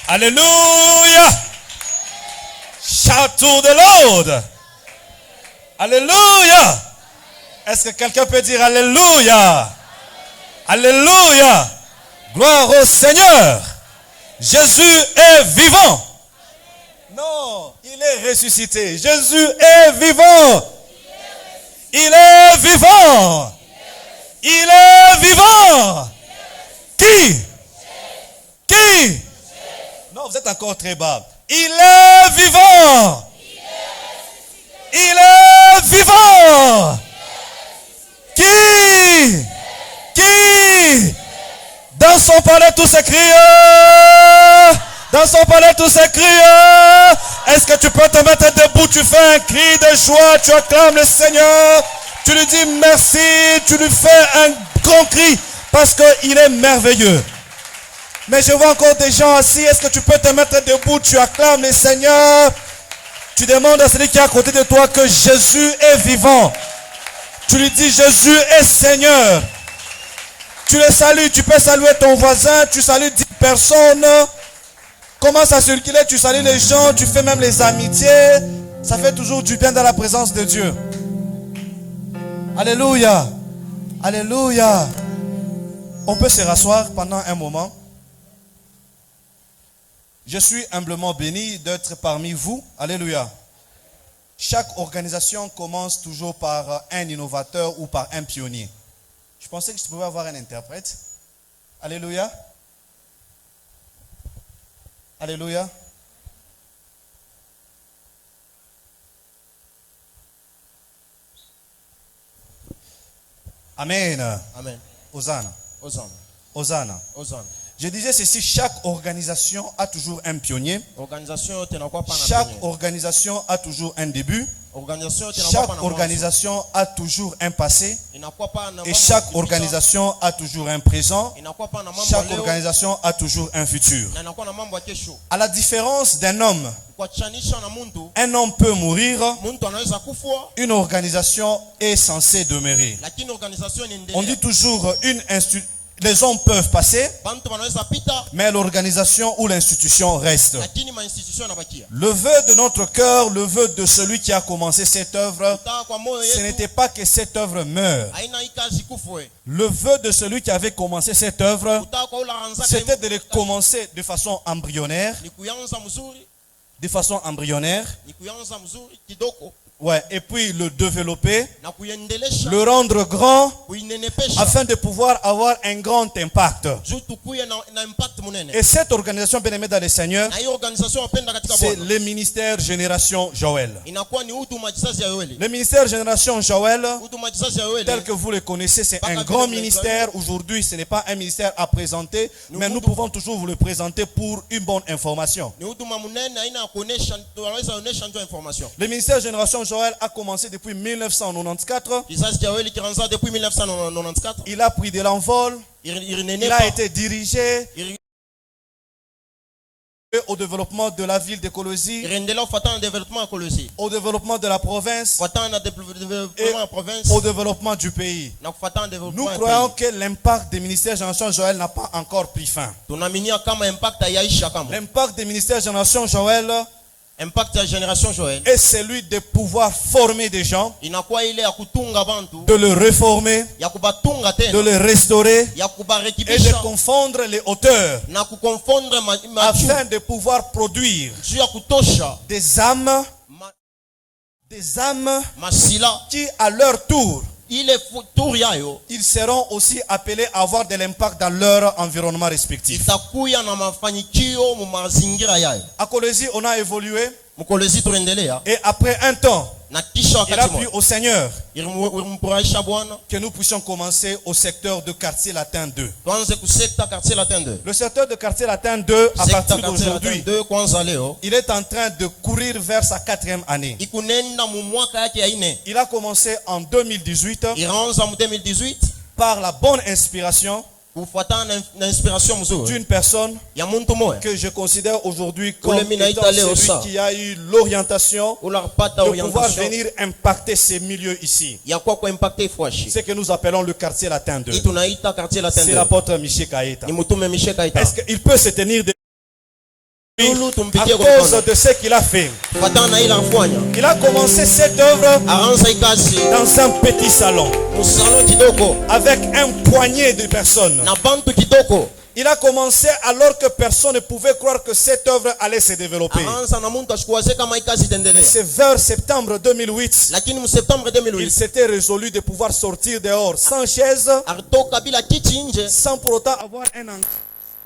Alléluia. Shout to the Lord. Alléluia. Est-ce que quelqu'un peut dire Alléluia? Alléluia. Gloire au Seigneur. Jésus est vivant. Non, il est ressuscité. Jésus est vivant. Il est vivant. Il est vivant. Qui? Qui? Non, vous êtes encore très bas. Il est vivant. Il est vivant. Qui? Qui? Dans son palais tous ces crieurs. Dans son palais tous ces crieurs. Est-ce que tu peux te mettre debout? Tu fais un cri de joie. Tu acclames le Seigneur. Tu lui dis merci. Tu lui fais un grand cri. Parce qu'il est merveilleux. Mais je vois encore des gens assis. Est-ce que tu peux te mettre debout? Tu acclames le Seigneur. Tu demandes à celui qui est à côté de toi que Jésus est vivant. Tu lui dis Jésus est Seigneur. Tu le salues. Tu peux saluer ton voisin. Tu salues 10 personnes. Commence à circuler. Tu salues les gens. Tu fais même les amitiés. Ça fait toujours du bien dans la présence de Dieu. Alléluia. Alléluia. On peut se rasseoir pendant un moment. Je suis humblement béni d'être parmi vous. Alléluia. Chaque organisation commence toujours par un innovateur ou par un pionnier. Je pensais que je pouvais avoir un interprète. Alléluia. Alléluia. Amen. Amen. Hosanna. Hosanna. Hosanna. Hosanna. Je disais ceci, chaque organisation a toujours un pionnier. Chaque organisation a toujours un début. Chaque organisation a toujours un passé. Et chaque organisation a toujours un présent. Chaque organisation a toujours un futur. À la différence d'un homme, un homme peut mourir. Une organisation est censée demeurer. On dit toujours les hommes peuvent passer, mais l'organisation ou l'institution reste. Le vœu de notre cœur, le vœu de celui qui a commencé cette œuvre, ce n'était pas que cette œuvre meure. Le vœu de celui qui avait commencé cette œuvre, c'était de le commencer de façon embryonnaire. De façon embryonnaire. Ouais, et puis le développer, le rendre grand, afin de pouvoir avoir un grand impact. Et cette organisation bien aimée dans le Seigneur, c'est le ministère Génération Joël. Le ministère Génération Joël, tel que vous le connaissez, c'est un grand ministère. Aujourd'hui, ce n'est pas un ministère à présenter, mais nous pouvons toujours vous le présenter pour une bonne information. Le ministère Génération Joël a commencé depuis 1994. Il a pris de l'envol. Il a été dirigé au développement de la ville de Colosie, au développement de la province et au développement du pays. Nous croyons que l'impact des ministères Génération Joël n'a pas encore pris fin. L'impact des ministères Génération Joël est celui de pouvoir former des gens, de le réformer, de le restaurer et de confondre les hauteurs afin de pouvoir produire des âmes qui à leur tour ils seront aussi appelés à avoir de l'impact dans leur environnement respectif. À Colosie, on a évolué. Et après un temps, il a plu au Seigneur que nous puissions commencer au secteur de Quartier Latin 2. Le secteur de Quartier Latin 2, à partir d'aujourd'hui, il est en train de courir vers sa 4e année. Il a commencé en 2018 par la bonne inspiration d'une personne que je considère aujourd'hui comme étant celui qui a eu l'orientation de pouvoir venir impacter ces milieux ici. Ce que nous appelons le quartier latin 2. C'est l'apôtre Michel Kaeta. Est-ce qu'il peut se tenir de à cause de ce qu'il a fait? Il a commencé cette œuvre dans un petit salon avec un poignet de personnes. Il a commencé alors que personne ne pouvait croire que cette œuvre allait se développer. C'est vers septembre 2008. Il s'était résolu de pouvoir sortir dehors sans chaise, sans pour autant avoir un